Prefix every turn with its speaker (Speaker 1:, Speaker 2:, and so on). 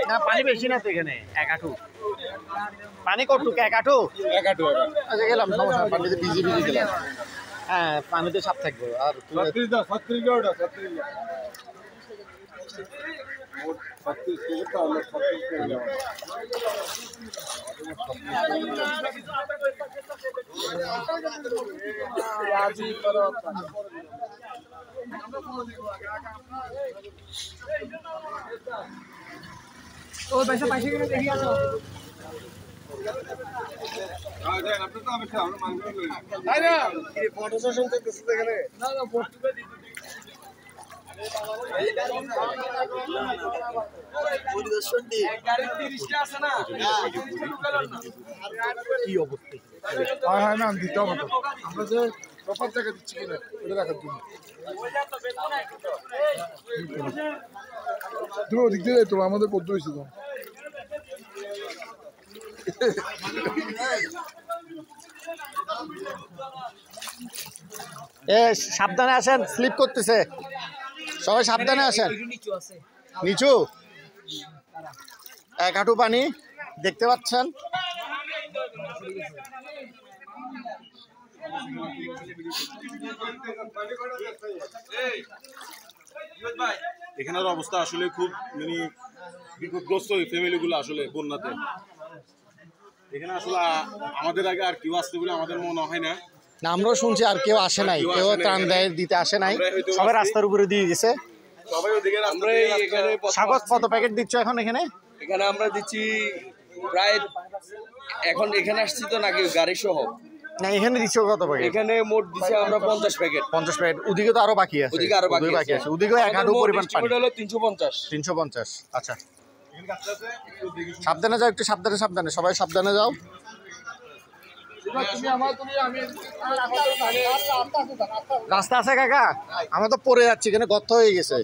Speaker 1: না পানি বেশি না তো এখানে এক হাঁটু পানি কতটুকু এক হাঁটু আচ্ছা গেলাম সমস্যা পানিতে ভিজে গেলাম হ্যাঁ পানিতে সাপ থাকবো আর
Speaker 2: ও পয়সা পয়সা কিনে দেখি আসো ফটো সেশন করতেছে এখানে না না পরিদর্শনটি গাড়ি 30টা আছে না কি অবস্থা হয় না দিতে হবে তো আমরা যে প্রপার জায়গা দিচ্ছি কিনা এটা দেখার জন্য তুমি ওদিক দিয়ে তো আমাদের পদ্ম হয়েছে তো
Speaker 1: সাবধানে আসেন স্লিপ করতেছে সবাই সাবধানে আসেন নিচু এক হাঁটু পানি দেখতে পাচ্ছেন
Speaker 3: এখানের অবস্থা আসলে খুব মানে বিপদগ্রস্ত ফ্যামিলি গুলো আসলে বন্যাতে এখানে আসলে আমাদের আগে আর কেউ আসতে বলে আমাদের মনে হয় না
Speaker 1: আমরাও শুনছি আর কেউ আসে নাই কেউ ত্রাণ দেয় দিতে আসে নাই সবাই রাস্তার উপরে দিয়ে গেছে কাগজ কত প্যাকেট দিচ্ছ এখন এখানে
Speaker 4: এখানে আমরা দিচ্ছি প্রায় এখন এখানে আসছি তো নাকি গাড়ি সহ
Speaker 1: না এখানে দিচ্ছ কত প্যাকেট
Speaker 4: এখানে মোট দিচ্ছি আমরা 50 প্যাকেট
Speaker 1: ওদিকে তো আরো বাকি আছে
Speaker 4: ওদিকে আরো বাকি আছে
Speaker 1: ওদিকেও এক হাঁটু পরিমাণ পানি
Speaker 4: হলো 350
Speaker 1: আচ্ছা সাবধানে যাও একটু সাবধানে সবাই সাবধানে যাও রাস্তা আছে কাকা আমরা তো পড়ে যাচ্ছি এখানে গর্ত হয়ে গেছে